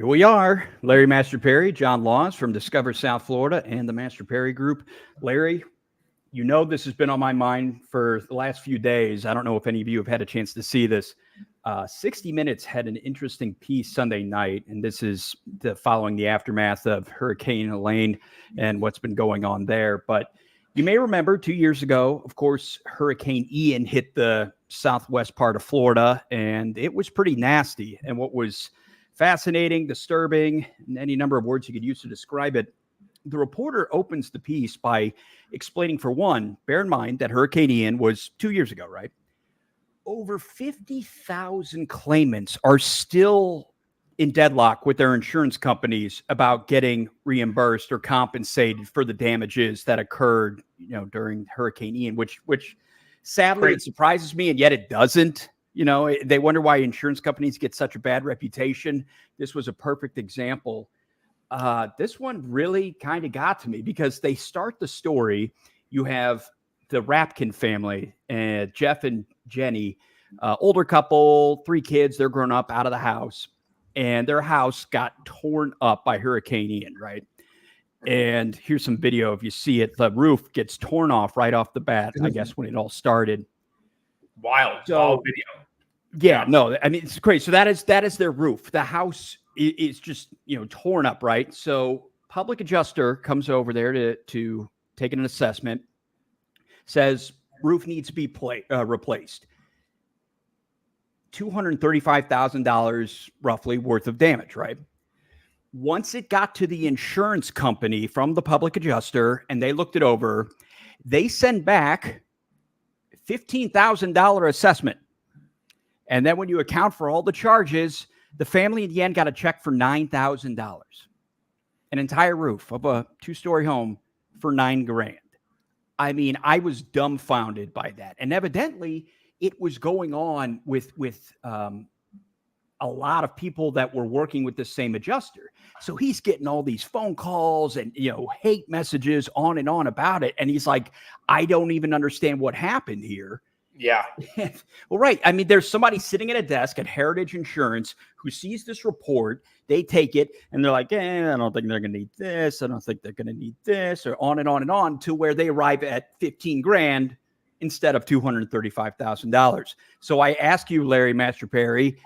Here we are, Larry Master Perry, John Laws from Discover South Florida and the Master Perry Group. Larry, you know this has been on my mind for the last few days. I don't know if any of you have had a chance to see this. 60 Minutes had an interesting piece Sunday night, and this is following the aftermath of Hurricane Elaine and what's been going on there. But you may remember 2 years ago, of course, Hurricane Ian hit the southwest part of Florida, and it was pretty nasty. And what was fascinating, disturbing, and any number of words you could use to describe it, the reporter opens the piece by explaining, for one, bear in mind that Hurricane Ian was 2 years ago, right? Over 50,000 claimants are still in deadlock with their insurance companies about getting reimbursed or compensated for the damages that occurred, during Hurricane Ian, which sadly it surprises me, and yet it doesn't. They wonder why insurance companies get such a bad reputation. This was a perfect example. This one really kind of got to me because they start the story. You have the Rapkin family, Jeff and Jenny, older couple, 3 kids. They're grown up, out of the house, and their house got torn up by Hurricane Ian, right? And here's some video. If you see it, the roof gets torn off right off the bat, I guess, when it all started. Wild video. Yeah, no, I mean, it's crazy. So that is their roof. The house is just, torn up, right? So public adjuster comes over there to take an assessment, says roof needs to be replaced. $235,000 roughly worth of damage, right? Once it got to the insurance company from the public adjuster and they looked it over, they send back $15,000 assessment. And then when you account for all the charges, the family in the end got a check for $9,000. An entire roof of a 2-story home for $9,000. I mean, I was dumbfounded by that. And evidently, it was going on with a lot of people that were working with the same adjuster. So he's getting all these phone calls and, hate messages on and on about it. And he's like, I don't even understand what happened here. Yeah. Well, right. I mean, there's somebody sitting at a desk at Heritage Insurance who sees this report. They take it and they're like, I don't think they're going to need this. I don't think they're going to need this, or on and on and on, to where they arrive at $15,000 instead of $235,000. So I ask you, Larry Master Perry,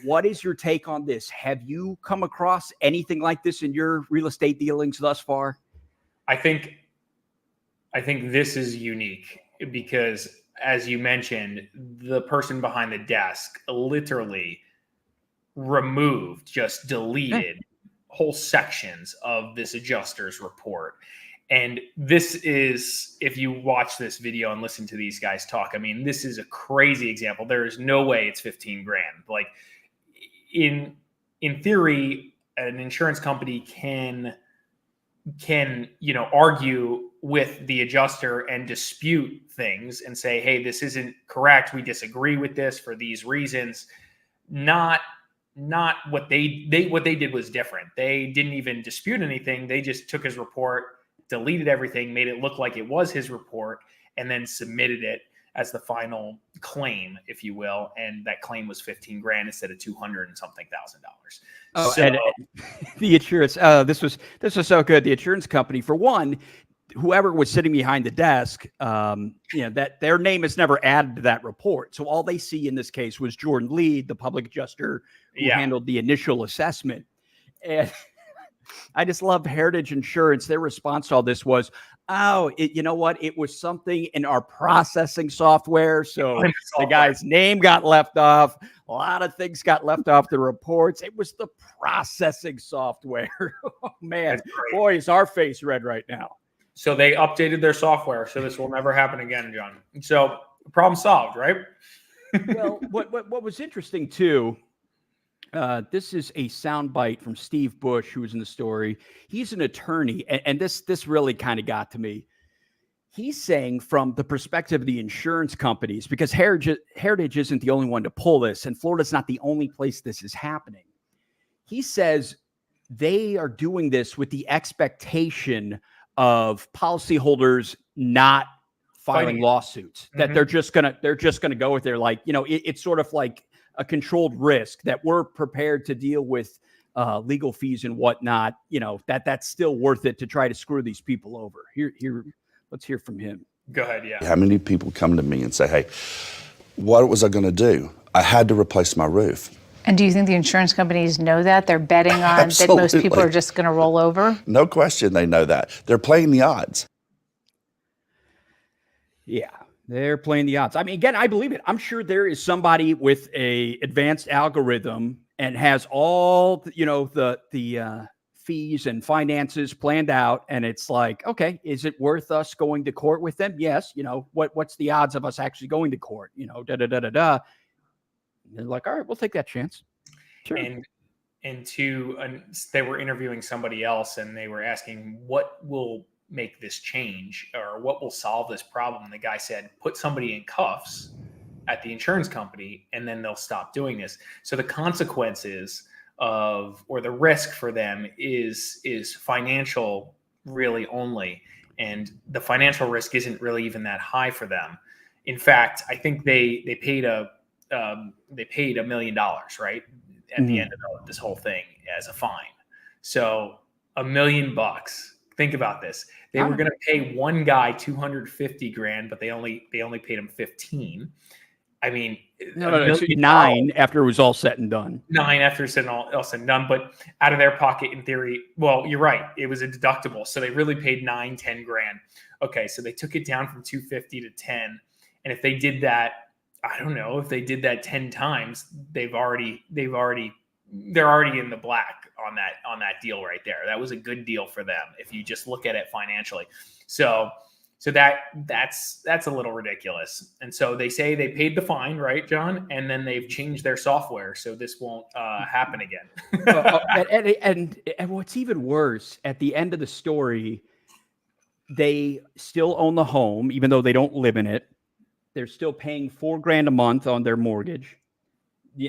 what is your take on this? Have you come across anything like this in your real estate dealings thus far? I think this is unique because, as you mentioned, the person behind the desk literally just deleted whole sections of this adjuster's report. And this is, if you watch this video and listen to these guys talk, I mean, this is a crazy example. There is no way it's $15,000. Like, in theory, an insurance company can argue with the adjuster and dispute things and say, hey, this isn't correct. We disagree with this for these reasons. Not what they did was different. They didn't even dispute anything. They just took his report, deleted everything, made it look like it was his report, and then submitted it as the final claim, if you will. And that claim was $15,000 instead of $200 and something thousand. Oh, so, and the insurance, this was so good. The insurance company, for one, whoever was sitting behind the desk, that their name is never added to that report. So all they see in this case was Jordan Lee, the public adjuster who handled the initial assessment. And I just love Heritage Insurance. Their response to all this was, you know what? It was something in our processing software. So the guy's name got left off. A lot of things got left off the reports. It was the processing software. Oh, man. Boy, is our face red right now. So they updated their software. So this will never happen again, John. So problem solved, right? Well, what was interesting, too, this is a soundbite from Steve Bush, who was in the story. He's an attorney, and this really kind of got to me. He's saying, from the perspective of the insurance companies, because Heritage isn't the only one to pull this, and Florida's not the only place this is happening. He says they are doing this with the expectation of policyholders not filing lawsuits, that they're just gonna go with their, like, it's sort of like a controlled risk, that we're prepared to deal with legal fees and whatnot, that's still worth it to try to screw these people over. Here, let's hear from him. Go ahead. Yeah. How many people come to me and say, hey, what was I going to do? I had to replace my roof. And do you think the insurance companies know that? They're betting on that most people are just going to roll over? No question they know that. They're playing the odds. Yeah, they're playing the odds. I mean, again, I believe it. I'm sure there is somebody with a advanced algorithm and has all, the fees and finances planned out. And it's like, okay, is it worth us going to court with them? Yes. What's the odds of us actually going to court? They're like, all right, we'll take that chance. Sure. And they were interviewing somebody else, and they were asking, what will make this change, or what will solve this problem? And the guy said, put somebody in cuffs at the insurance company, and then they'll stop doing this. So the consequences or the risk for them is financial, really, only. And the financial risk isn't really even that high for them. In fact, I think they paid $1 million, right, at the end of this whole thing as a fine. So $1 million. Think about this. They were going to pay one guy $250,000, but they only paid him 15. I mean, no, 9 after it was all said and done. 9 after it's all said and done, but out of their pocket, in theory. Well, you're right. It was a deductible, so they really paid $10,000. Okay, so they took it down from 250 to 10, and if they did that, I don't know, if they did that 10 times, they're already in the black on that deal right there. That was a good deal for them if you just look at it financially. So that's a little ridiculous. And so they say they paid the fine, right, John? And then they've changed their software, so this won't happen again. And what's even worse, at the end of the story, they still own the home, even though they don't live in it. They're still paying $4,000 a month on their mortgage.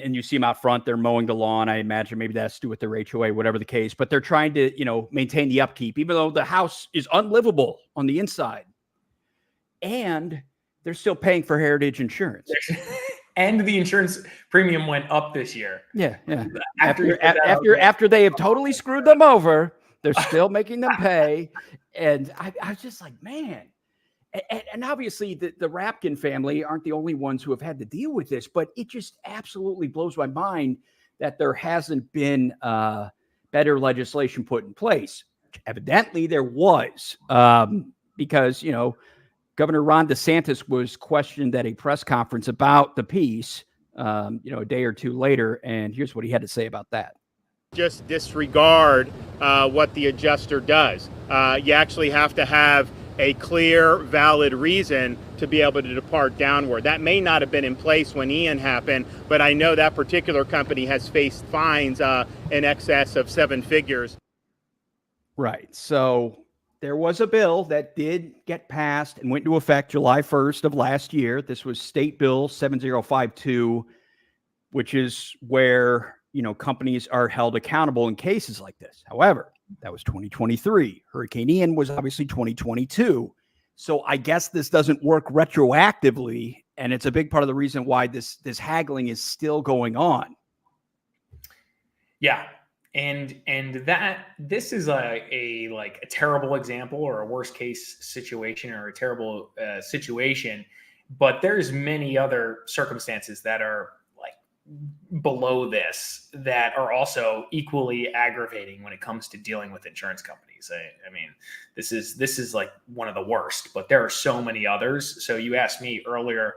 And you see them out front, they're mowing the lawn. I imagine maybe that's to do with their HOA, whatever the case, but they're trying to, maintain the upkeep, even though the house is unlivable on the inside. And they're still paying for Heritage Insurance. And the insurance premium went up this year. Yeah. After they have totally screwed them over, they're still making them pay. And I was just like, man. And obviously the Rapkin family aren't the only ones who have had to deal with this, but it just absolutely blows my mind that there hasn't been better legislation put in place. Evidently there was, because, Governor Ron DeSantis was questioned at a press conference about the piece, a day or two later. And here's what he had to say about that. Just disregard what the adjuster does. You actually have to have a clear, valid reason to be able to depart downward. That may not have been in place when Ian happened, but I know that particular company has faced fines in excess of 7 figures. Right. So there was a bill that did get passed and went into effect July 1st of last year. This was State Bill 7052, which is where, companies are held accountable in cases like this. However, that was 2023. Hurricane Ian was obviously 2022. So I guess this doesn't work retroactively. And it's a big part of the reason why this haggling is still going on. Yeah. And that this is a terrible example, or a worst case situation, or a terrible situation. But there's many other circumstances that are below this that are also equally aggravating when it comes to dealing with insurance companies. I mean, this is like one of the worst, but there are so many others. So you asked me earlier,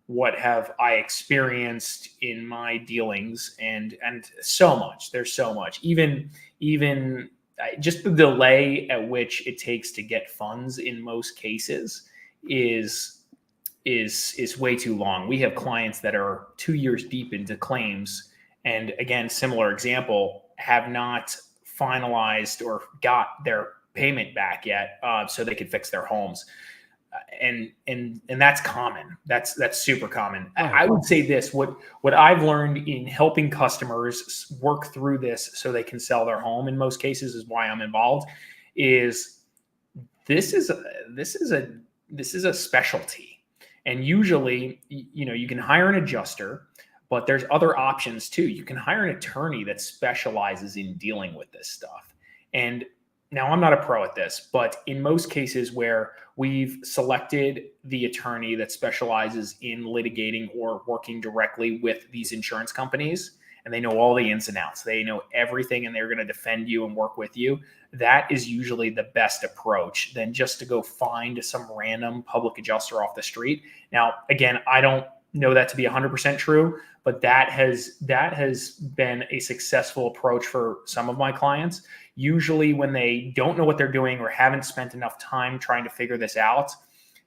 what have I experienced in my dealings, and so much. There's so much. Even just the delay at which it takes to get funds in most cases is way too long. We have clients that are 2 years deep into claims, and again, similar example, have not finalized or got their payment back yet, so they could fix their homes. And that's common. That's super common. I would say this: what I've learned in helping customers work through this so they can sell their home, in most cases, is why I'm involved. Is this is a specialty. And usually, you can hire an adjuster, But there's other options too. You can hire an attorney that specializes in dealing with this stuff. And now I'm not a pro at this, but in most cases where we've selected the attorney that specializes in litigating or working directly with these insurance companies, and they know all the ins and outs, they know everything, and they're going to defend you and work with you, that is usually the best approach than just to go find some random public adjuster off the street. Now, again, I don't know that to be 100% true, but that has been a successful approach for some of my clients. Usually when they don't know what they're doing or haven't spent enough time trying to figure this out,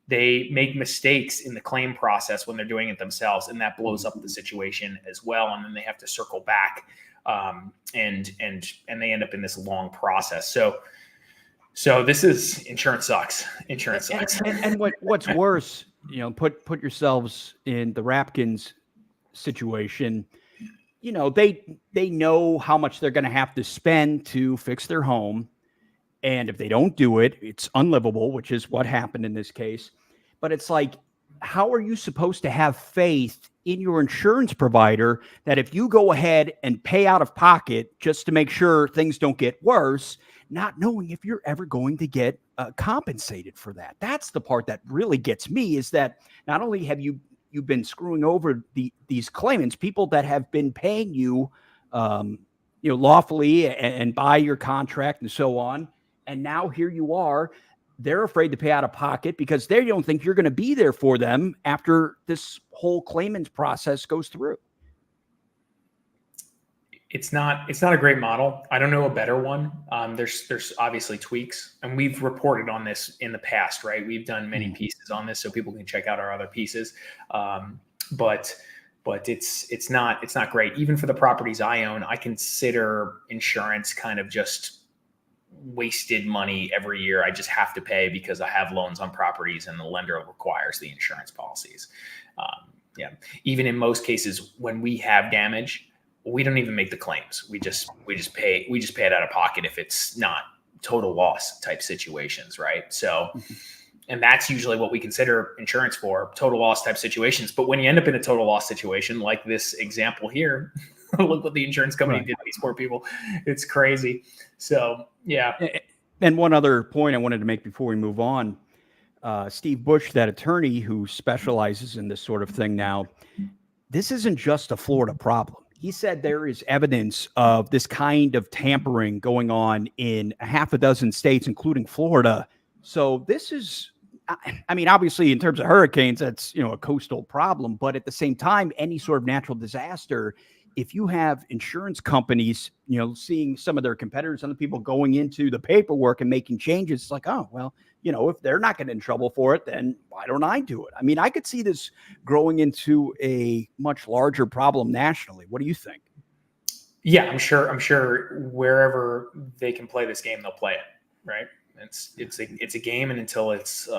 they make mistakes in the claim process when they're doing it themselves, and that blows up the situation as well. And then they have to circle back, and they end up in this long process. So this is insurance sucks. Insurance sucks. And what's worse, put yourselves in the Rapkins situation. They know how much they're going to have to spend to fix their home. And if they don't do it, it's unlivable, which is what happened in this case. But it's like, how are you supposed to have faith in your insurance provider that if you go ahead and pay out of pocket just to make sure things don't get worse, not knowing if you're ever going to get compensated for that? That's the part that really gets me, is that not only have you've been screwing over these claimants, people that have been paying you, lawfully and by your contract and so on. And now here you are, they're afraid to pay out of pocket because they don't think you're going to be there for them after this whole claimant process goes through. It's not a great model. I don't know a better one. There's obviously tweaks, and we've reported on this in the past, right? We've done many pieces on this, so people can check out our other pieces. But it's not great. Even for the properties I own, I consider insurance kind of just wasted money every year. I just have to pay because I have loans on properties and the lender requires the insurance policies. Even in most cases, when we have damage, we don't even make the claims. We just pay it out of pocket if it's not total loss type situations, right? So, and that's usually what we consider insurance for, total loss type situations. But when you end up in a total loss situation, like this example here, look what the insurance company did to these poor people. It's crazy. So, yeah. And one other point I wanted to make before we move on, Steve Bush, that attorney who specializes in this sort of thing now, this isn't just a Florida problem. He said there is evidence of this kind of tampering going on in a half a dozen states, including Florida. So this is, I mean, obviously in terms of hurricanes, that's, a coastal problem. But at the same time, any sort of natural disaster, if you have insurance companies, seeing some of their competitors, other people going into the paperwork and making changes, it's like, oh, well, if they're not getting in trouble for it, then why don't I do it? I mean, I could see this growing into a much larger problem nationally. What do you think? Yeah, I'm sure wherever they can play this game, they'll play it, right? It's a game, and until it's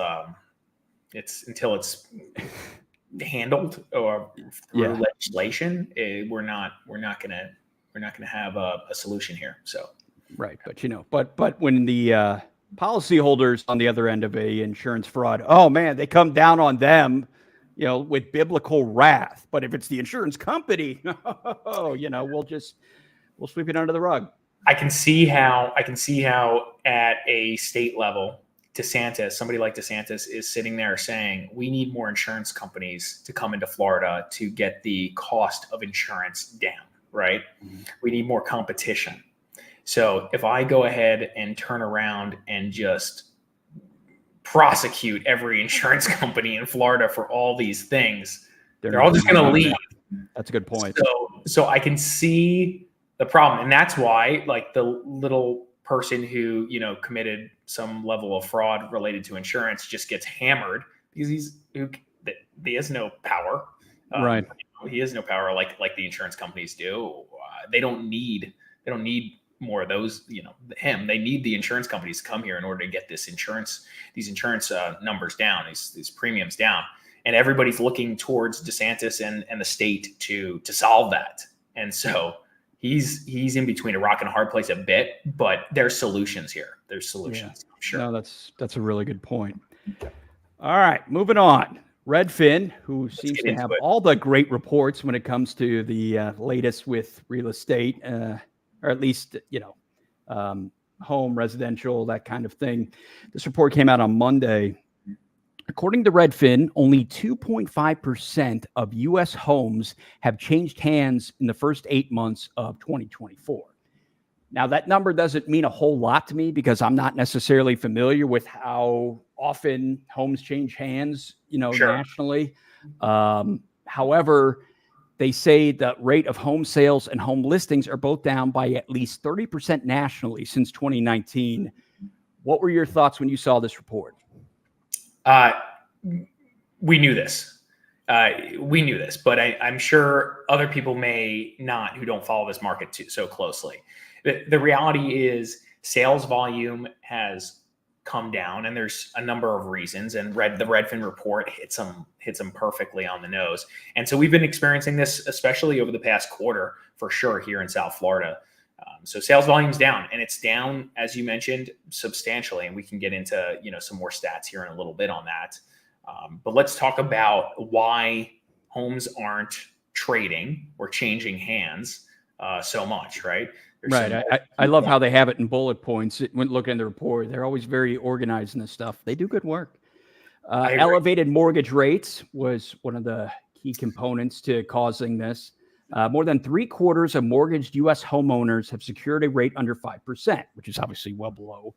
handled or through legislation, we're not gonna have a solution here. So, right, but when the policyholders on the other end of a insurance fraud, oh man, they come down on them, with biblical wrath. But if it's the insurance company, we'll sweep it under the rug. I can see how at a state level, somebody like DeSantis is sitting there saying, we need more insurance companies to come into Florida to get the cost of insurance down, right? Mm-hmm. We need more competition. So if I go ahead and turn around and just prosecute every insurance company in Florida for all these things, they're all just going to leave. That's a good point. So I can see the problem. And that's why, like, the little person who, committed some level of fraud related to insurance just gets hammered because he has no power. Right. He has no power like the insurance companies do. They don't need more of those, him. They need the insurance companies to come here in order to get these insurance numbers down, these premiums down. And everybody's looking towards DeSantis and the state to solve that. And so he's in between a rock and a hard place a bit, but there's solutions here. There's solutions. Yeah. I'm sure. No, that's a really good point. All right, moving on. Redfin, who seems get to into have it. all the great reports when it comes to the latest with real estate, or at least, home, residential, that kind of thing. This report came out on Monday. According to Redfin, only 2.5% of U.S. homes have changed hands in the first 8 months of 2024. Now, that number doesn't mean a whole lot to me because I'm not necessarily familiar with how often homes change hands, Sure. nationally. However, they say the rate of home sales and home listings are both down by at least 30% nationally since 2019. What were your thoughts when you saw this report? We knew this. But I'm sure other people may not who don't follow this market so closely. The reality is sales volume has come down, and there's a number of reasons. And the Redfin report hits them perfectly on the nose. And so we've been experiencing this, especially over the past quarter, for sure, here in South Florida. So sales volume's down, and it's down, as you mentioned, substantially. And we can get into some more stats here in a little bit on that. But let's talk about why homes aren't trading or changing hands so much, right? Right. I love how they have it in bullet points. When looking at the report, they're always very organized in this stuff. They do good work. Elevated mortgage rates was one of the key components to causing this. More than 3/4 of mortgaged U.S. homeowners have secured a rate under 5%, which is obviously well below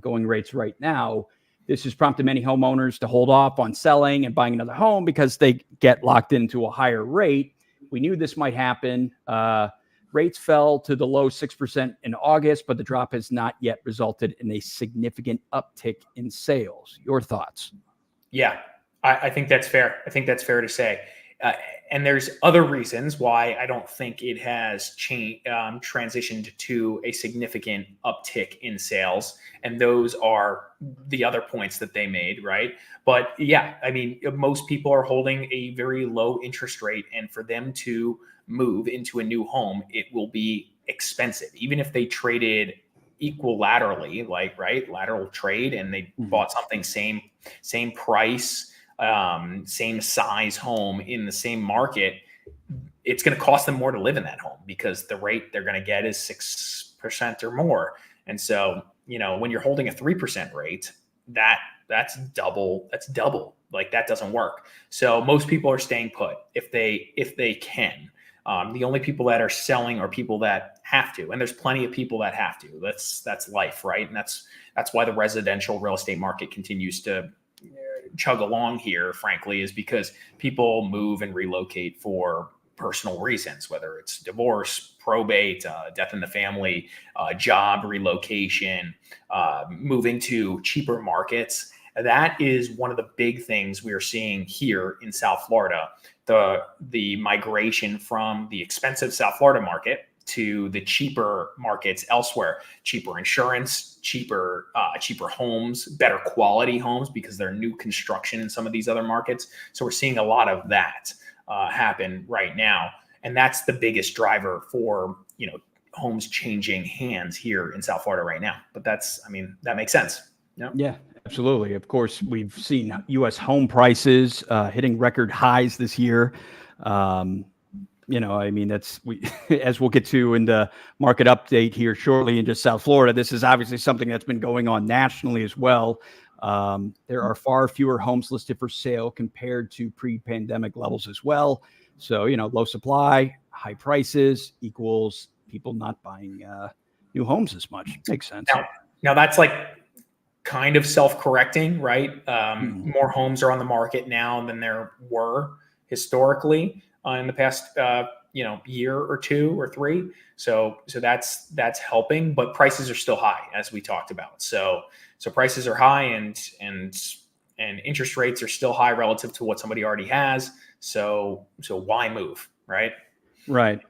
going rates right now. This has prompted many homeowners to hold off on selling and buying another home because they get locked into a higher rate. We knew this might happen. Rates fell to the low 6% in August, but the drop has not yet resulted in a significant uptick in sales. Your thoughts? Yeah, I think that's fair. I think that's fair to say. And there's other reasons why I don't think it has transitioned to a significant uptick in sales. And those are the other points that they made, right? But yeah, I mean, most people are holding a very low interest rate, and for them to move into a new home, it will be expensive. Even if they traded equilaterally, lateral trade, and they bought something same price, same size home in the same market, it's going to cost them more to live in that home because the rate they're going to get is 6% or more. And so, when you're holding a 3% rate, that's double. Like, that doesn't work. So most people are staying put if they can. The only people that are selling are people that have to, and there's plenty of people that have to. That's life, right? And that's why the residential real estate market continues to chug along here, frankly, is because people move and relocate for personal reasons, whether it's divorce, probate, death in the family, job relocation, moving to cheaper markets. That is one of the big things we are seeing here in South Florida. The migration from the expensive South Florida market to the cheaper markets elsewhere, cheaper insurance, cheaper homes, better quality homes because they're new construction in some of these other markets. So we're seeing a lot of that happen right now. And that's the biggest driver for, homes changing hands here in South Florida right now. But that makes sense. Yeah, absolutely. Of course, we've seen U.S. home prices hitting record highs this year. As we'll get to in the market update here shortly in just South Florida, this is obviously something that's been going on nationally as well. There are far fewer homes listed for sale compared to pre-pandemic levels as well. So, low supply, high prices equals people not buying new homes as much. Makes sense. Now that's like kind of self-correcting, right? More homes are on the market now than there were historically in the past, year or two or three. So that's helping, but prices are still high, as we talked about. So prices are high, and interest rates are still high relative to what somebody already has. So why move, right? Right.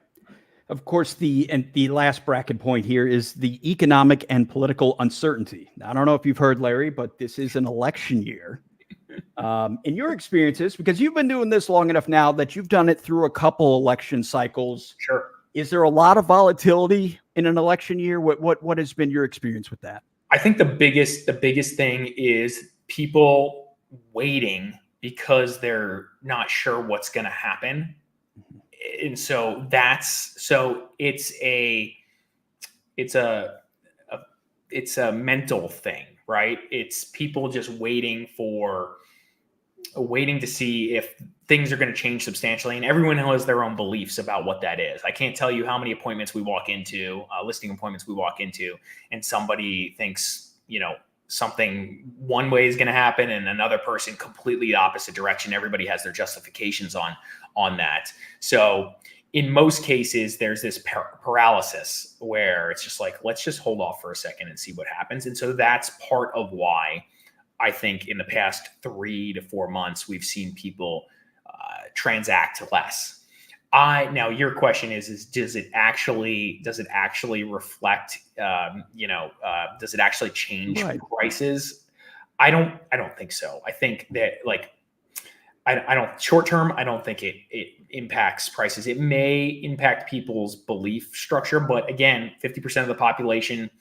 Of course, the last bracket point here is the economic and political uncertainty. Now, I don't know if you've heard, Larry, but this is an election year. In your experiences, because you've been doing this long enough now that you've done it through a couple election cycles. Sure. Is there a lot of volatility in an election year? What has been your experience with that? I think the biggest thing is people waiting because they're not sure what's going to happen. And so it's a mental thing, right? It's people just waiting to see if things are going to change substantially, and everyone has their own beliefs about what that is. I can't tell you how many appointments we walk into, listing appointments we walk into, and somebody thinks, something one way is going to happen and another person completely opposite direction. Everybody has their justifications on that. So in most cases, there's this paralysis where it's just like, let's just hold off for a second and see what happens. And so that's part of why I think in the past 3 to 4 months, we've seen people transact less. Now your question is does it actually reflect, does it actually change prices? I don't think so. I think that short term, I don't think it impacts prices. It may impact people's belief structure, but again, 50% of the population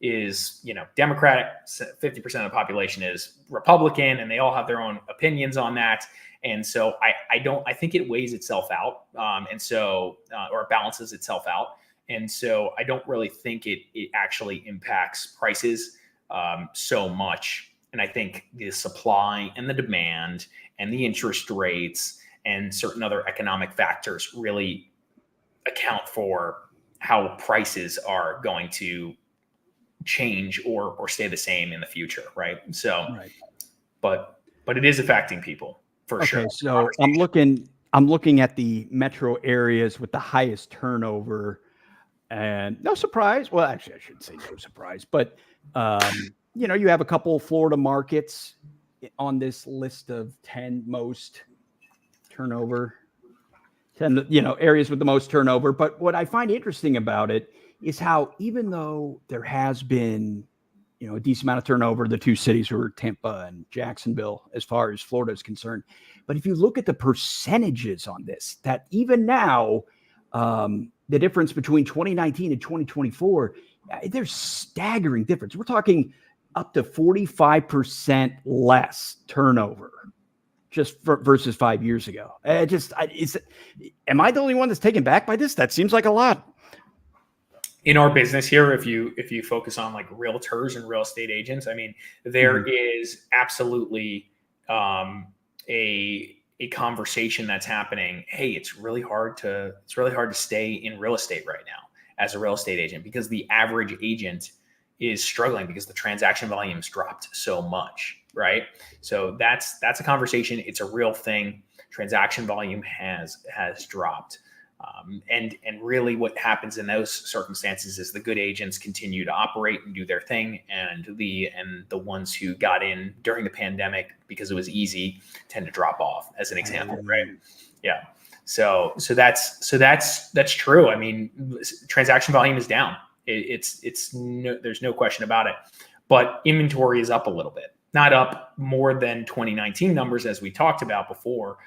is, Democratic, 50% of the population is Republican, and they all have their own opinions on that. And so I think it weighs itself out. Or it balances itself out. And so I don't really think it actually impacts prices so much. And I think the supply and the demand and the interest rates and certain other economic factors really account for how prices are going to change or stay the same in the future. Right. So, but it is affecting people for sure. So I'm looking at the metro areas with the highest turnover, and no surprise. Well, actually I shouldn't say no surprise, but you have a couple of Florida markets on this list of 10 most turnover, 10, areas with the most turnover. But what I find interesting about it is how, even though there has been, a decent amount of turnover, the two cities were Tampa and Jacksonville, as far as Florida is concerned. But if you look at the percentages on this, that even now, the difference between 2019 and 2024, there's staggering difference. We're talking up to 45% less turnover versus 5 years ago. Am I the only one that's taken back by this? That seems like a lot. In our business here, if you focus on like realtors and real estate agents, I mean, there is absolutely a conversation that's happening. Hey, it's really hard to stay in real estate right now as a real estate agent, because the average agent is struggling because the transaction volume's dropped so much, right? So that's a conversation. It's a real thing. Transaction volume has dropped. And really what happens in those circumstances is the good agents continue to operate and do their thing. And the ones who got in during the pandemic because it was easy tend to drop off, as an example, right? Yeah. So that's true. I mean, transaction volume is down. There's no question about it, but inventory is up a little bit, not up more than 2019 numbers, as we talked about before,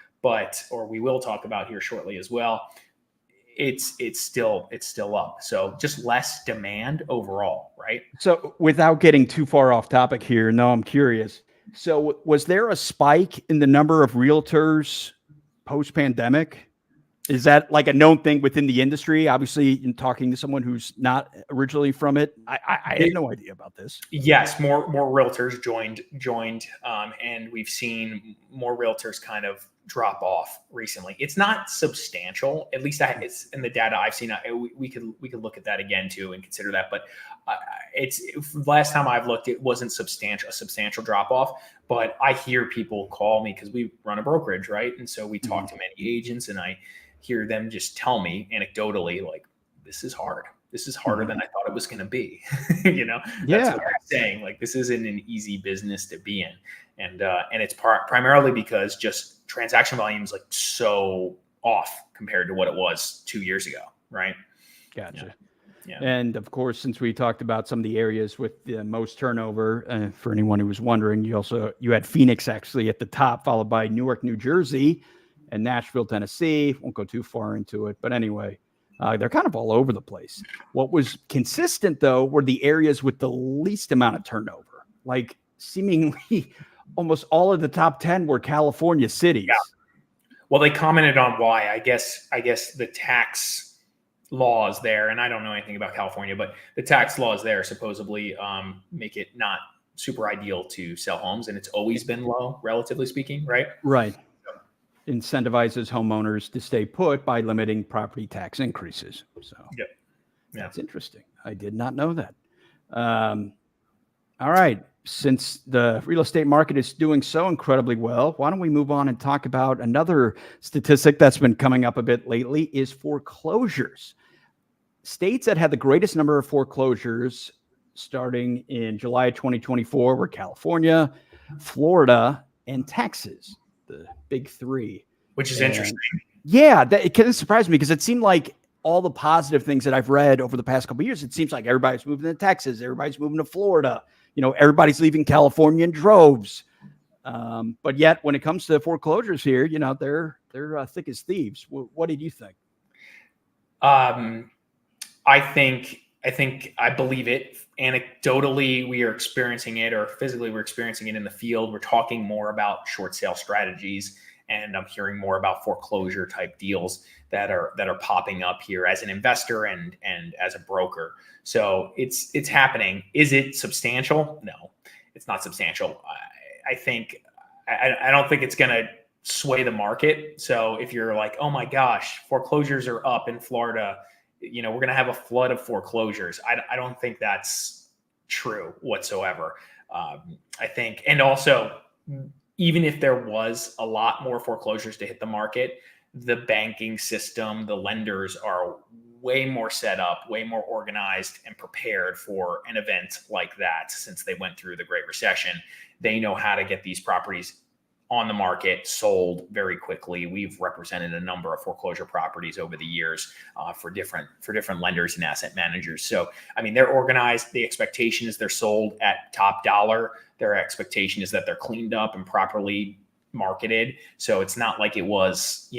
or we will talk about here shortly as well. It's still up. So just less demand overall, right? So without getting too far off topic here, no, I'm curious. So was there a spike in the number of realtors post-pandemic? Is that like a known thing within the industry? Obviously, in talking to someone who's not originally from it, I had no idea about this. Yes, more realtors joined, and we've seen more realtors kind of drop off recently. It's not substantial, at least it's in the data I've seen. We could look at that again too and consider that, but last time I've looked, it wasn't a substantial drop off. But I hear people call me because we run a brokerage, right? And so we talk to many agents, and I hear them just tell me anecdotally, like, this is hard. This is harder than I thought it was going to be. That's what they're saying. Like, this isn't an easy business to be in. And it's primarily because just transaction volume is like so off compared to what it was 2 years ago. Right. Gotcha. Yeah. And of course, since we talked about some of the areas with the most turnover, for anyone who was wondering, you had Phoenix actually at the top, followed by Newark, New Jersey, and Nashville, Tennessee. Won't go too far into it, but anyway, they're kind of all over the place. What was consistent though were the areas with the least amount of turnover. Like seemingly almost all of the top 10 were California cities. Yeah. Well, they commented on why. I guess the tax laws there, and I don't know anything about California, but the tax laws there supposedly make it not super ideal to sell homes, and it's always been low, relatively speaking, right? Right. Incentivizes homeowners to stay put by limiting property tax increases. So Yep. Yeah. That's interesting. I did not know that. All right. Since the real estate market is doing so incredibly well, why don't we move on and talk about another statistic that's been coming up a bit lately is foreclosures. States that had the greatest number of foreclosures starting in July 2024 were California, Florida, and Texas, the big three. Which is And- interesting. Yeah, it kind of surprised me because it seemed like all the positive things that I've read over the past couple of years, it seems like everybody's moving to Texas, everybody's moving to Florida, everybody's leaving California in droves. But yet, when it comes to foreclosures here, they're thick as thieves. What did you think? I believe it. Anecdotally, we are experiencing it, or physically, we're experiencing it in the field. We're talking more about short sale strategies, and I'm hearing more about foreclosure type deals that are popping up here as an investor and as a broker. So it's happening. Is it substantial? No, it's not substantial. I don't think it's going to sway the market. So if you're like, oh my gosh, foreclosures are up in Florida, we're going to have a flood of foreclosures. I don't think that's true whatsoever. I think, and also, even if there was a lot more foreclosures to hit the market, the banking system, the lenders are way more set up, way more organized and prepared for an event like that. Since they went through the Great Recession, they know how to get these properties on the market, sold very quickly. We've represented a number of foreclosure properties over the years for different lenders and asset managers. So, they're organized. The expectation is they're sold at top dollar. Their expectation is that they're cleaned up and properly marketed. So it's not like it was,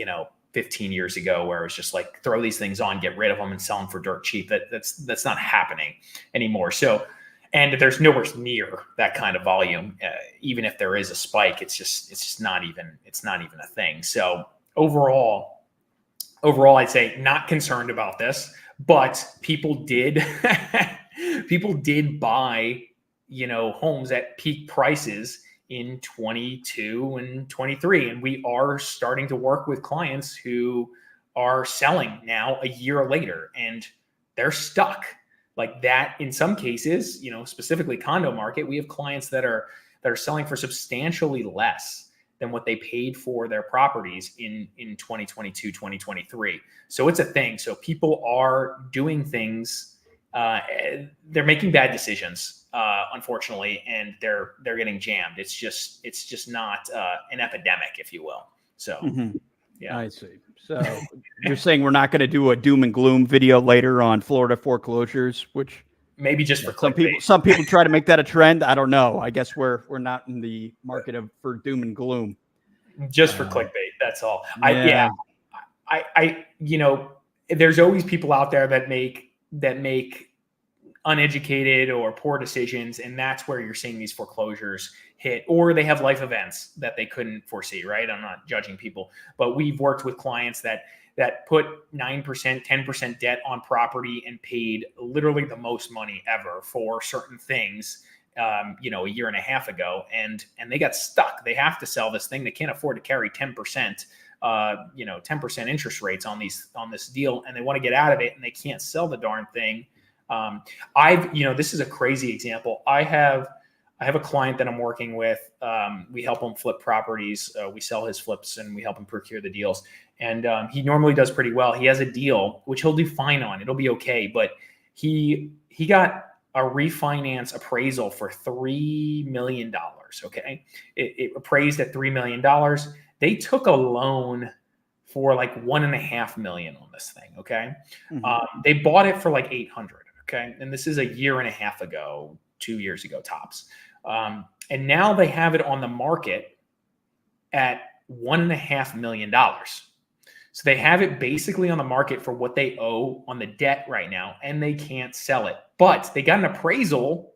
15 years ago where it was just like throw these things on, get rid of them, and sell them for dirt cheap. That's not happening anymore. So. And there's nowhere near that kind of volume. Even if there is a spike, it's just not even a thing. So overall, I'd say not concerned about this, but people did buy, homes at peak prices in 22 and 23. And we are starting to work with clients who are selling now a year later, and they're stuck. Like that, in some cases, specifically condo market, we have clients that are selling for substantially less than what they paid for their properties in 2022, 2023. So it's a thing. So people are doing things. They're making bad decisions, unfortunately, and they're getting jammed. It's just not an epidemic, if you will. So, yeah, I see. So you're saying we're not going to do a doom and gloom video later on Florida foreclosures, which maybe just for clickbait. Some people try to make that a trend. I don't know. I guess we're not in the market for doom and gloom. Just for clickbait. That's all. There's always people out there that make uneducated or poor decisions, and that's where you're seeing these foreclosures hit, or they have life events that they couldn't foresee, right? I'm not judging people, but we've worked with clients that put 9%, 10% debt on property and paid literally the most money ever for certain things, a year and a half ago, and they got stuck. They have to sell this thing. They can't afford to carry 10%, 10% interest rates on this deal, and they want to get out of it, and they can't sell the darn thing. This is a crazy example. I have a client that I'm working with. We help him flip properties. We sell his flips and we help him procure the deals. And he normally does pretty well. He has a deal, which he'll do fine on. It'll be okay. But he got a refinance appraisal for $3 million. Okay. It appraised at $3 million. They took a loan for like $1.5 million on this thing. Okay. Mm-hmm. They bought it for like $800. Okay. And this is a year and a half ago, 2 years ago tops. And now they have it on the market at $1.5 million. So they have it basically on the market for what they owe on the debt right now, and they can't sell it. But they got an appraisal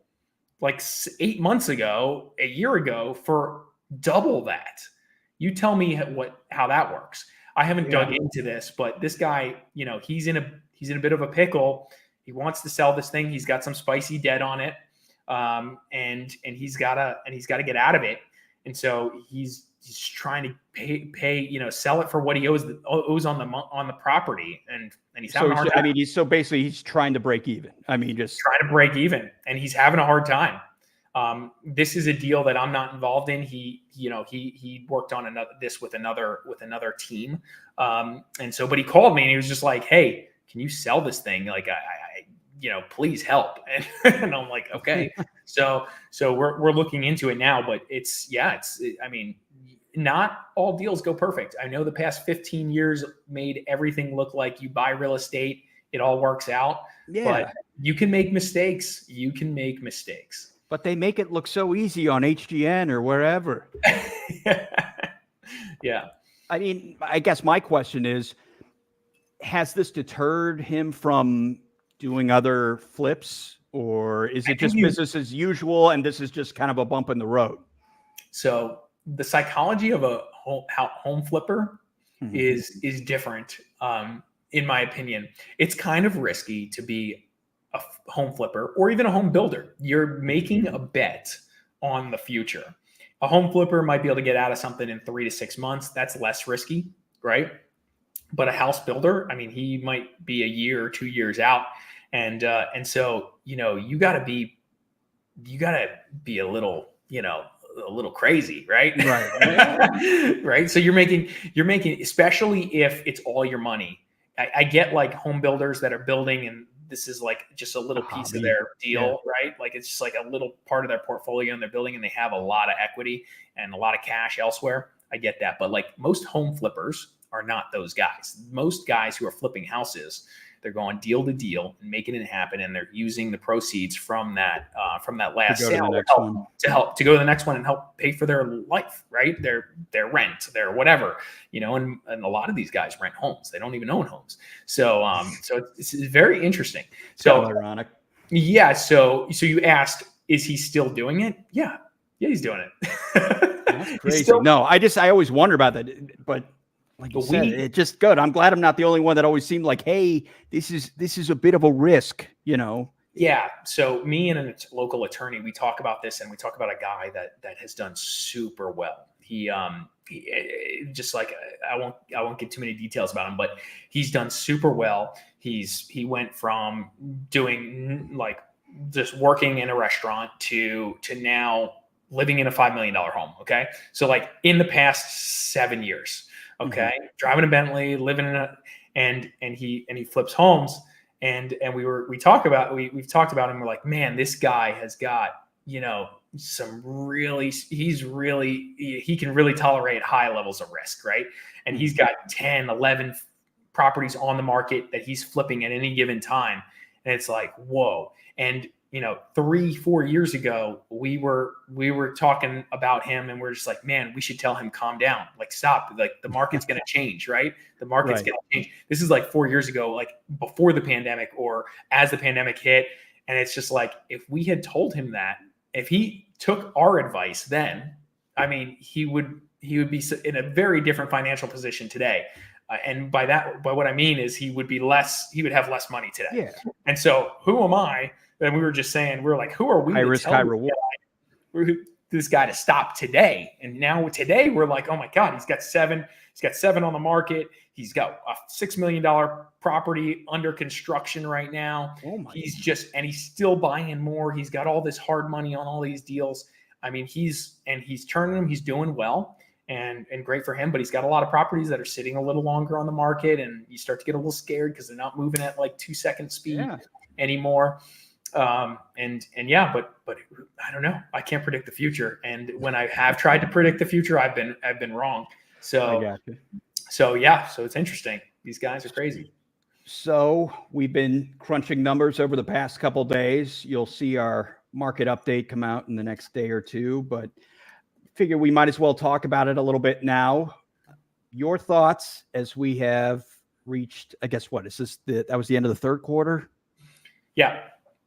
like 8 months ago, a year ago, for double that. You tell me how that works. I haven't dug into this, but this guy, he's in a bit of a pickle. He wants to sell this thing. He's got some spicy debt on it, and he's gotta get out of it. And so he's trying to pay, sell it for what he owes on the property, and he's having a hard time. I mean, he's trying to break even. I mean, just trying to break even, and he's having a hard time. This is a deal that I'm not involved in. He worked on this with another team. And so, but he called me and he was just like, "Hey, can you sell this thing? Like, I please help." And I'm like, okay. So we're looking into it now, but I mean, not all deals go perfect. I know the past 15 years made everything look like you buy real estate, it all works out. Yeah. But you can make mistakes. But they make it look so easy on HGN or wherever. Yeah. I mean, I guess my question is, has this deterred him from doing other flips, or is it just business as usual and this is just kind of a bump in the road? So the psychology of a home flipper is different, in my opinion. It's kind of risky to be a home flipper or even a home builder. You're making a bet on the future. A home flipper might be able to get out of something in 3 to 6 months. That's less risky, right? But a house builder, I mean, he might be a year or 2 years out. And so, you gotta be a little, a little crazy, right? Right. Right. So you're making, especially if it's all your money. I get like home builders that are building, and this is like just a little piece of their deal, right? Like it's just like a little part of their portfolio and they're building, and they have a lot of equity and a lot of cash elsewhere. I get that. But like most home flippers are not those guys. Most guys who are flipping houses, they're going deal to deal and making it happen, and they're using the proceeds from that last sale to go to the next one and help pay for their life, right? Their rent, their whatever, and a lot of these guys rent homes. They don't even own homes. So it's very interesting. So ironic. Yeah. So you asked, is he still doing it? Yeah, he's doing it. That's crazy. I always wonder about that, but. Like you said, it's just good. I'm glad I'm not the only one that always seemed like, hey, this is a bit of a risk, Yeah. So me and a local attorney, we talk about this, and we talk about a guy that has done super well. He just like, I won't get too many details about him, but he's done super well. He went from doing like just working in a restaurant to now living in a $5 million home. Okay. So like in the past 7 years. Okay. Driving a Bentley, living in and he flips homes. And we've talked about him. We're like, man, this guy has got, some really, he can really tolerate high levels of risk. Right. And he's got 10, 11 properties on the market that he's flipping at any given time. And it's like, whoa. And 3-4 years ago, we were talking about him, and we're just like, man, we should tell him, calm down, like stop, like the market's going to change, right? The market's going to change. This is like 4 years ago, like before the pandemic or as the pandemic hit. And it's just like, if we had told him that, if he took our advice then, I mean, he would be in a very different financial position today. And by what I mean is he would have less money today. Yeah. And so who am I? And we were just saying, we're like, who are we? High risk, high reward. This guy to stop today. And now today we're like, oh my God, he's got seven on the market. He's got a $6 million property under construction right now. Oh my he's still buying more. He's got all this hard money on all these deals. I mean, he's turning them. He's doing well and great for him, but he's got a lot of properties that are sitting a little longer on the market, and you start to get a little scared because they're not moving at like 2-second speed anymore. But I don't know. I can't predict the future. And when I have tried to predict the future, I've been wrong. So it's interesting. These guys are crazy. So we've been crunching numbers over the past couple of days. You'll see our market update come out in the next day or two, but figure we might as well talk about it a little bit now. Your thoughts as we have reached, I guess, that was the end of the third quarter? Yeah.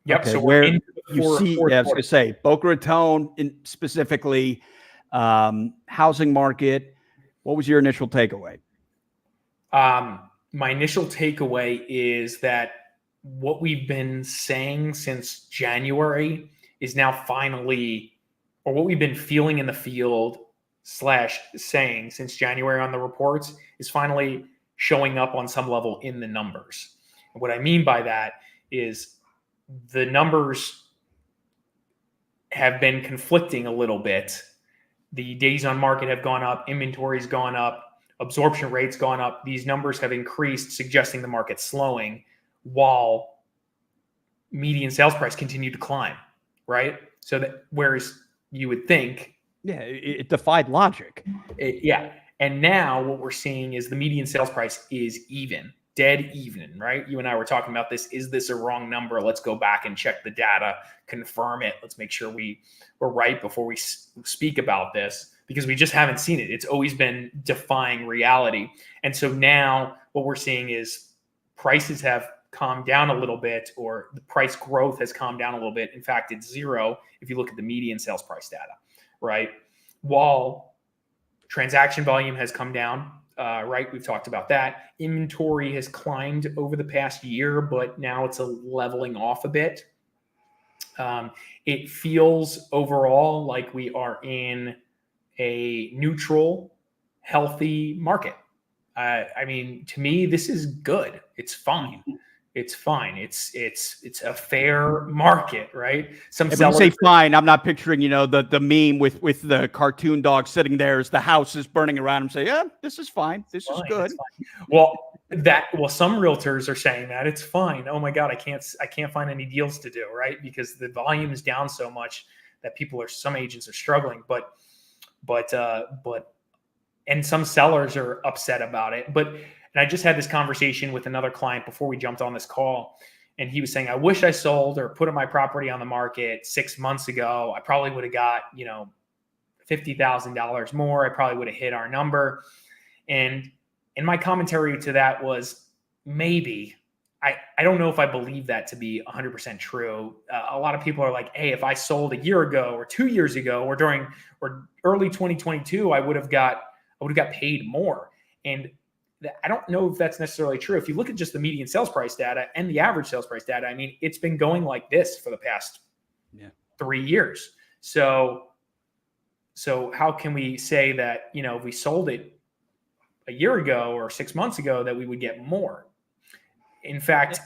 Yep. Okay, So we're where into the you see, fourth yeah, I was quarter. going to say, Boca Raton specifically, housing market. What was your initial takeaway? My initial takeaway is that what we've been saying since January is now finally, or what we've been feeling in the field / saying since January on the reports is finally showing up on some level in the numbers. And what I mean by that is the numbers have been conflicting a little bit. The days on market have gone up, inventory's gone up, absorption rate's gone up. These numbers have increased, suggesting the market's slowing, while median sales price continued to climb, right? So that whereas you would think, Yeah, it defied logic. yeah. And now what we're seeing is the median sales price is even, dead even, right? You and I were talking about this. Is this a wrong number? Let's go back and check the data, confirm it. Let's make sure we're right before we speak about this, because we just haven't seen it. It's always been defying reality. And so now what we're seeing is prices have calmed down a little bit, or the price growth has calmed down a little bit. In fact, it's zero if you look at the median sales price data, right? While transaction volume has come down, right? We've talked about that. Inventory has climbed over the past year, but now it's a leveling off a bit. It feels overall like we are in a neutral, healthy market. I mean, to me, this is good. It's fine. It's fine. It's a fair market, right? Some And when you sellers say fine, I'm not picturing, the meme with the cartoon dog sitting there as the house is burning around him. Say, yeah, this is fine. This is fine, good. it's fine. Well, some realtors are saying that it's fine. Oh my God, I can't find any deals to do, right? Because the volume is down so much that some agents are struggling, but and some sellers are upset about it. And I just had this conversation with another client before we jumped on this call, and he was saying, I wish I sold or put my property on the market 6 months ago. I probably would have got, $50,000 more. I probably would have hit our number. And my commentary to that was, maybe. I don't know if I believe that to be 100% true. A lot of people are like, hey, if I sold a year ago or 2 years ago or early 2022, I would have got paid more. And I don't know if that's necessarily true. If you look at just the median sales price data and the average sales price data, I mean, it's been going like this for the past 3 years. So how can we say that, if we sold it a year ago or 6 months ago, that we would get more? In fact,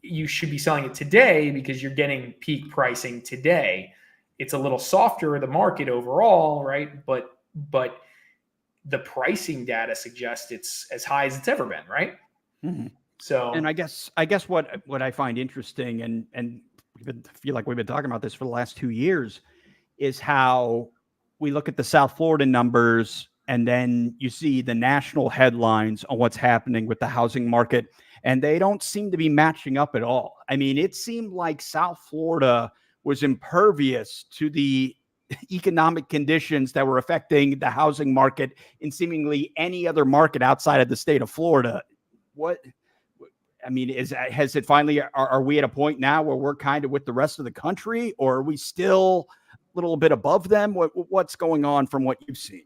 you should be selling it today because you're getting peak pricing today. It's a little softer, the market overall, right? But the pricing data suggests it's as high as it's ever been, right? Mm-hmm. So, and I guess what I find interesting, and feel like we've been talking about this for the last 2 years, is how we look at the South Florida numbers, and then you see the national headlines on what's happening with the housing market, and they don't seem to be matching up at all. I mean, it seemed like South Florida was impervious to the economic conditions that were affecting the housing market in seemingly any other market outside of the state of Florida. Has it finally, are we at a point now where we're kind of with the rest of the country, or are we still a little bit above them? What's going on from what you've seen?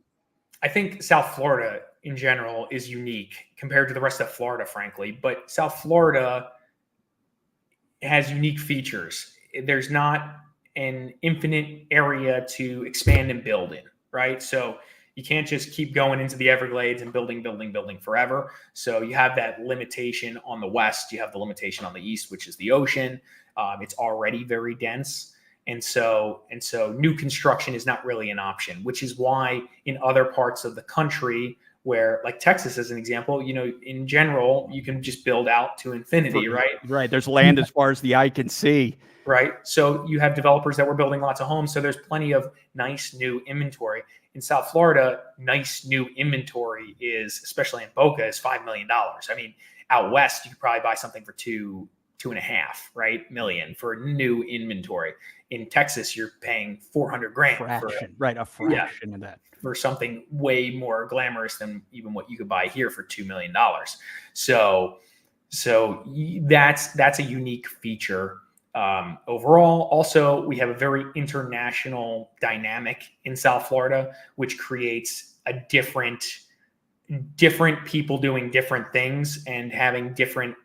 I think South Florida in general is unique compared to the rest of Florida, frankly, but South Florida has unique features. There's not an infinite area to expand and build in, right? So you can't just keep going into the Everglades and building forever. So you have that limitation on the west. You have the limitation on the east, which is the ocean. It's already very dense. And so new construction is not really an option, which is why in other parts of the country, where like Texas as an example, in general, you can just build out to infinity, right? Right. There's land as far as the eye can see. Right. So you have developers that were building lots of homes. So there's plenty of nice new inventory. In South Florida, nice new inventory is, especially in Boca, is $5 million. I mean, out west, you could probably buy something for $2.5 million for new inventory. In Texas, you're paying $400,000 a fraction of that, for something way more glamorous than even what you could buy here for $2 million. So that's a unique feature overall. Also, we have a very international dynamic in South Florida, which creates a different people doing different things and having different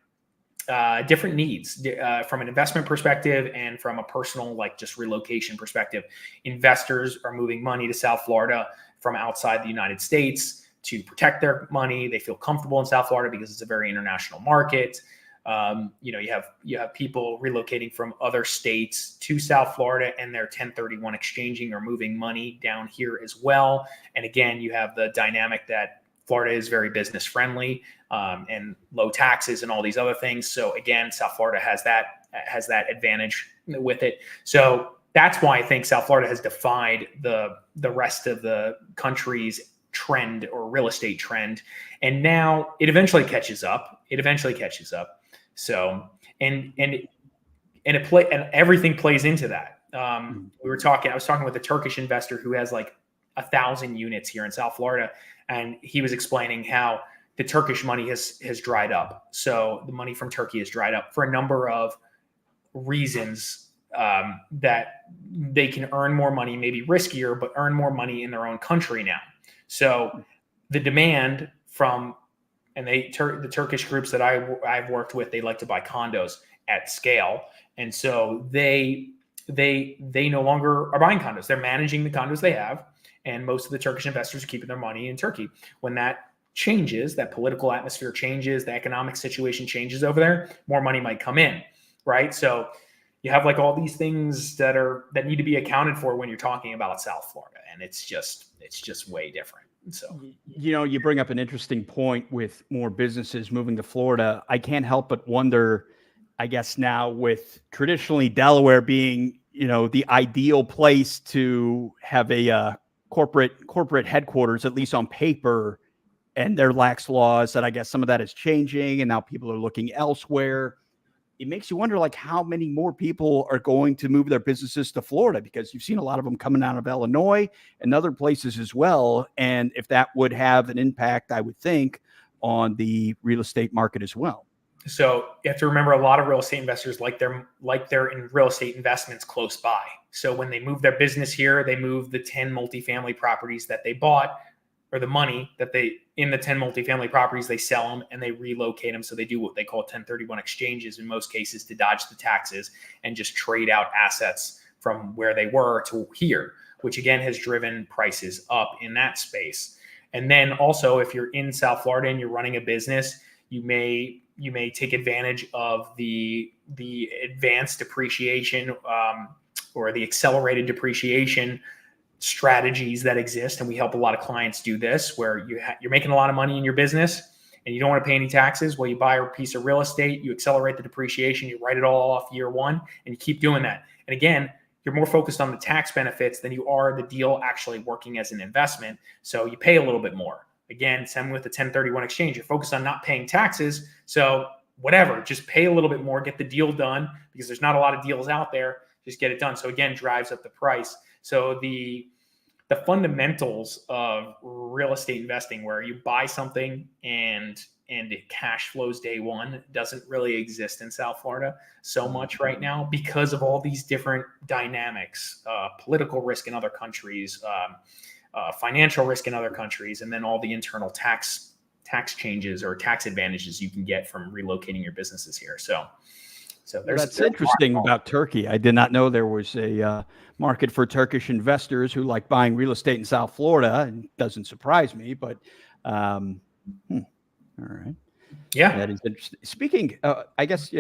needs from an investment perspective and from a personal, like just relocation perspective. Investors are moving money to South Florida from outside the United States to protect their money. They feel comfortable in South Florida because it's a very international market. You have people relocating from other states to South Florida, and they're 1031 exchanging or moving money down here as well. And again, you have the dynamic that Florida is very business friendly and low taxes and all these other things. So again, South Florida has that advantage with it. So that's why I think South Florida has defied the rest of the country's trend or real estate trend. And now it eventually catches up. So, and everything plays into that. I was talking with a Turkish investor who has like 1,000 units here in South Florida. And he was explaining how the Turkish money has dried up. So the money from Turkey has dried up for a number of reasons, that they can earn more money, maybe riskier, but earn more money in their own country now. So the demand from, and the Turkish groups that I've worked with, they like to buy condos at scale. And so they no longer are buying condos. They're managing the condos they have. And most of the Turkish investors are keeping their money in Turkey. When that changes, that political atmosphere changes, the economic situation changes over there, more money might come in, right? So you have like all these things that need to be accounted for when you're talking about South Florida, and it's just way different. So, you bring up an interesting point with more businesses moving to Florida. I can't help but wonder, I guess now with traditionally Delaware being, the ideal place to have a corporate headquarters, at least on paper, and their lax laws, that I guess some of that is changing and now people are looking elsewhere. It makes you wonder, like, how many more people are going to move their businesses to Florida, because you've seen a lot of them coming out of Illinois and other places as well. And if that would have an impact, I would think, on the real estate market as well. So you have to remember, a lot of real estate investors like their in real estate investments close by. So when they move their business here, they move the 10 multifamily properties that they bought, or the money that in the 10 multifamily properties, they sell them and they relocate them. So they do what they call 1031 exchanges in most cases to dodge the taxes and just trade out assets from where they were to here, which again has driven prices up in that space. And then also, if you're in South Florida and you're running a business, you may take advantage of the advanced depreciation or the accelerated depreciation strategies that exist. And we help a lot of clients do this, where you're making a lot of money in your business and you don't want to pay any taxes. Well, you buy a piece of real estate, you accelerate the depreciation, you write it all off year one, and you keep doing that. And again, you're more focused on the tax benefits than you are the deal actually working as an investment. So you pay a little bit more. Again, same with the 1031 exchange. You're focused on not paying taxes. So whatever, just pay a little bit more, get the deal done, because there's not a lot of deals out there. Just get it done. So again, drives up the price. So the fundamentals of real estate investing, where you buy something and it cash flows day one, doesn't really exist in South Florida so much right now because of all these different dynamics, political risk in other countries, financial risk in other countries, and then all the internal tax changes or tax advantages you can get from relocating your businesses here. So that's interesting about Turkey. I did not know there was a market for Turkish investors who like buying real estate in South Florida. And doesn't surprise me, but all right. Yeah, that is interesting. Speaking, I guess,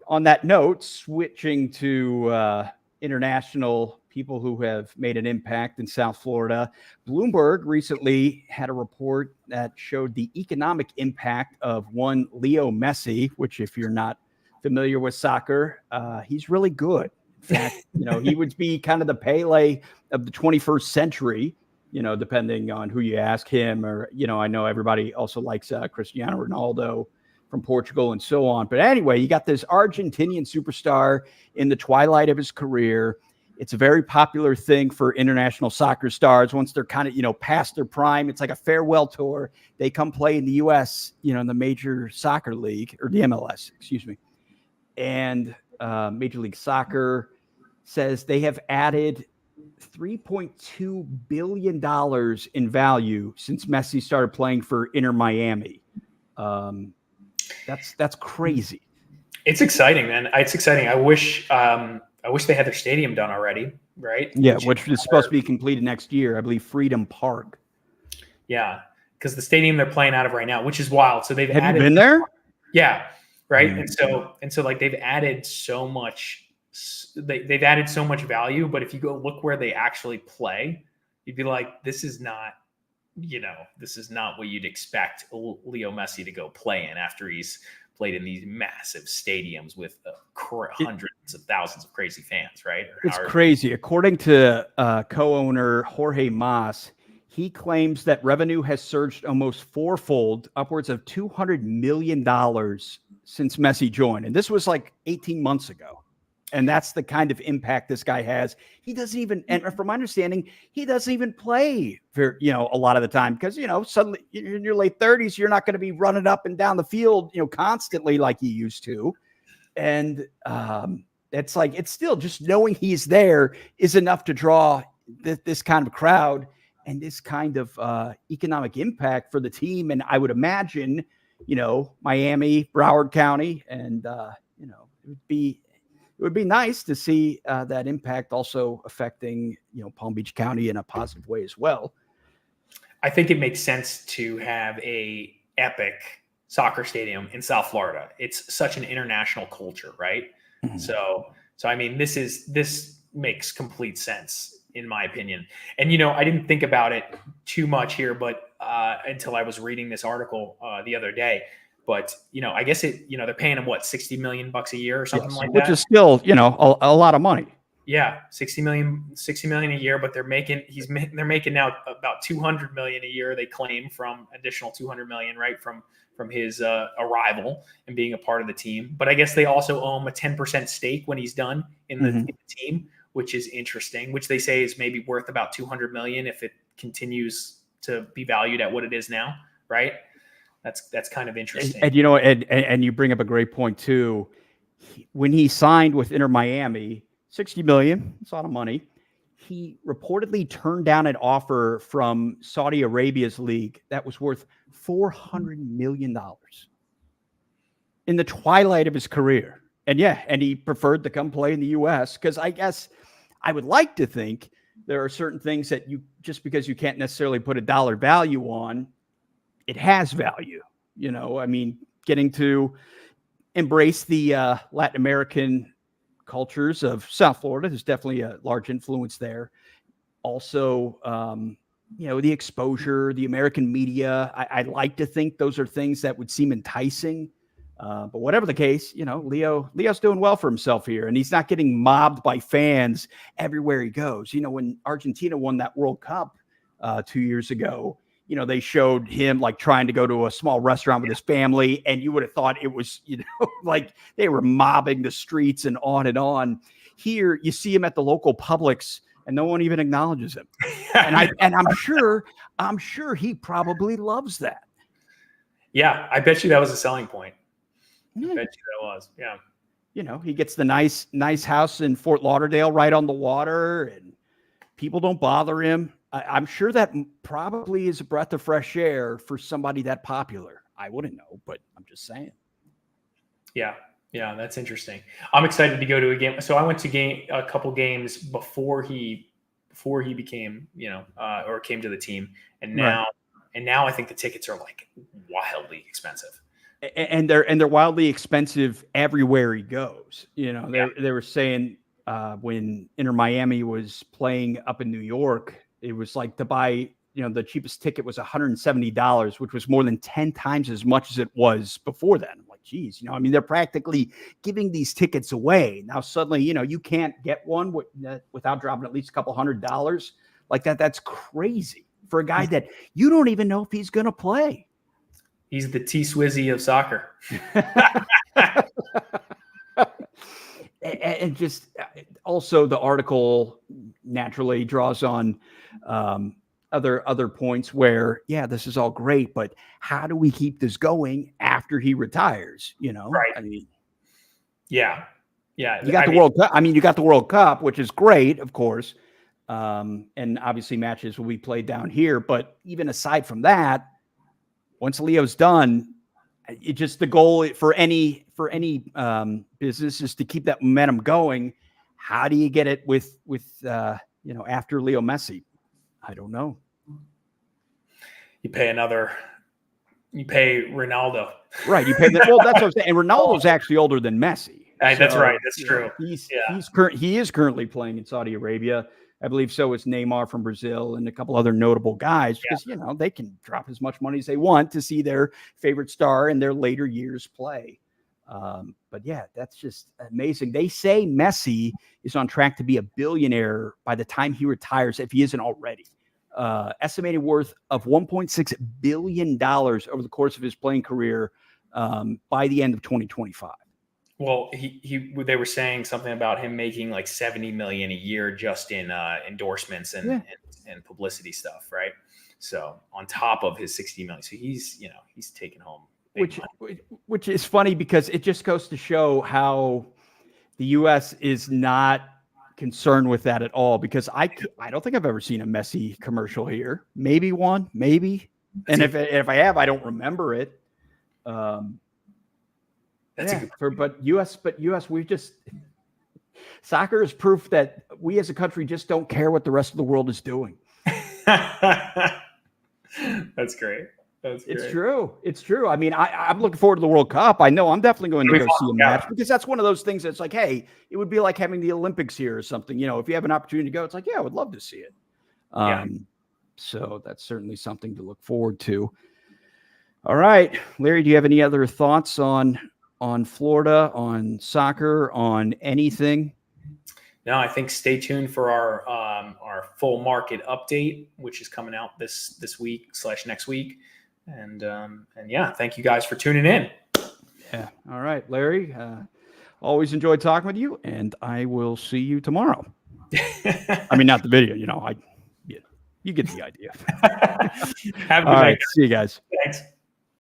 on that note, switching to international people who have made an impact in South Florida. Bloomberg recently had a report that showed the economic impact of one Leo Messi, which, if you're not familiar with soccer, he's really good. In fact, he would be kind of the Pele of the 21st century, depending on who you ask him, or, I know everybody also likes Cristiano Ronaldo from Portugal and so on. But anyway, you got this Argentinian superstar in the twilight of his career. It's a very popular thing for international soccer stars. Once they're kind of, past their prime, it's like a farewell tour. They come play in the U.S., in the major soccer league, or the MLS, excuse me. And Major League Soccer says they have added $3.2 billion in value since Messi started playing for Inter Miami. That's crazy. It's exciting, man. It's exciting. I wish they had their stadium done already, right? Yeah, which is supposed to be completed next year. I believe Freedom Park. Yeah, because the stadium they're playing out of right now, which is wild. So they've Have you been there? Yeah, right. And so like they've added so much. They've added so much value. But if you go look where they actually play, you'd be like, this is not what you'd expect Leo Messi to go play in after he's played in these massive stadiums with hundreds of thousands of crazy fans, right? It's crazy. According to co-owner Jorge Mas, he claims that revenue has surged almost fourfold, upwards of $200 million since Messi joined. And this was like 18 months ago. And that's the kind of impact this guy has. He doesn't even, and from my understanding, he doesn't even play for, a lot of the time because, suddenly in your late 30s, you're not going to be running up and down the field, constantly like you used to. And it's like, it's still just knowing he's there is enough to draw this kind of crowd and this kind of economic impact for the team. And I would imagine, Miami, Broward County, and, it would be nice to see that impact also affecting, Palm Beach County in a positive way as well. I think it makes sense to have a epic soccer stadium in South Florida. It's such an international culture, right? Mm-hmm. So I mean, this makes complete sense in my opinion. And I didn't think about it too much here, but until I was reading this article the other day. But, I guess they're paying him what, $60 million a year or something like that, which is still, a lot of money. Yeah. $60 million a year, but they're making now about $200 million a year. They claim from additional $200 million, right. From his arrival and being a part of the team. But I guess they also owe him a 10% stake when he's done in the team, which is interesting, which they say is maybe worth about $200 million if it continues to be valued at what it is now. Right. That's kind of interesting. And and you bring up a great point too. When he signed with Inter Miami, $60 million, it's a lot of money. He reportedly turned down an offer from Saudi Arabia's league that was worth $400 million in the twilight of his career. And he preferred to come play in the U.S. because I guess I would like to think there are certain things that just because you can't necessarily put a dollar value on, it has value, I mean, getting to embrace the Latin American cultures of South Florida. There's definitely a large influence there. Also, the exposure, the American media, I'd like to think those are things that would seem enticing. But whatever the case, Leo's doing well for himself here, and he's not getting mobbed by fans everywhere he goes. When Argentina won that World Cup 2 years ago, they showed him like trying to go to a small restaurant with his family, and you would have thought it was, like they were mobbing the streets and on and on. Here, you see him at the local Publix, and no one even acknowledges him. And I'm sure he probably loves that. Yeah, I bet you that was a selling point. I bet you that was. Yeah. He gets the nice house in Fort Lauderdale right on the water, and people don't bother him. I'm sure that probably is a breath of fresh air for somebody that popular. I wouldn't know, but I'm just saying. Yeah, that's interesting. I'm excited to go to a game. So I went to a couple games before he became, or came to the team, and now I think the tickets are like wildly expensive. And they're wildly expensive everywhere he goes. They were saying when Inter Miami was playing up in New York, it was like to buy, the cheapest ticket was $170, which was more than 10 times as much as it was before then. I'm like, geez, they're practically giving these tickets away. Now, suddenly, you can't get one without dropping at least a couple $100 like that. That's crazy for a guy that you don't even know if he's going to play. He's the T-Swizzy of soccer. And just also the article naturally draws on other points where, this is all great, but how do we keep this going after he retires? Right. I mean, yeah. Yeah, You got the World Cup. I mean, you got the World Cup, which is great, of course. And obviously matches will be played down here. But even aside from that, once Leo's done, it just the goal for any business is to keep that momentum going. How do you get it with after Leo Messi? I don't know. You pay Ronaldo. Right. You pay that. Well, that's what I'm saying. And Ronaldo's actually older than Messi. That's So, right. That's true. He is currently playing in Saudi Arabia. I believe so is Neymar from Brazil and a couple other notable guys because, they can drop as much money as they want to see their favorite star in their later years play. But yeah, that's just amazing. They say Messi is on track to be a billionaire by the time he retires, if he isn't already. Estimated worth of $1.6 billion over the course of his playing career by the end of 2025. Well, they were saying something about him making like 70 million a year just in endorsements and publicity stuff, right? So on top of his 60 million, so he's taking home which is funny because it just goes to show how the U.S. is not concerned with that at all. Because I don't think I've ever seen a Messi commercial here. Maybe one, maybe, and if I have, I don't remember it. But U.S. we just soccer is proof that we as a country just don't care what the rest of the world is doing. That's great. It's true. It's true. I mean, I'm looking forward to the World Cup. I know I'm definitely going to go see a match because that's one of those things that's like, hey, it would be like having the Olympics here or something. If you have an opportunity to go, it's like, yeah, I would love to see it. So that's certainly something to look forward to. All right, Larry, do you have any other thoughts on Florida, on soccer, on anything? No, I think stay tuned for our full market update, which is coming out this week / next week. And yeah, thank you guys for tuning in. Yeah. All right, Larry. Always enjoyed talking with you, and I will see you tomorrow. I mean, not the video. You get the idea. Have a good All night. right. See you guys.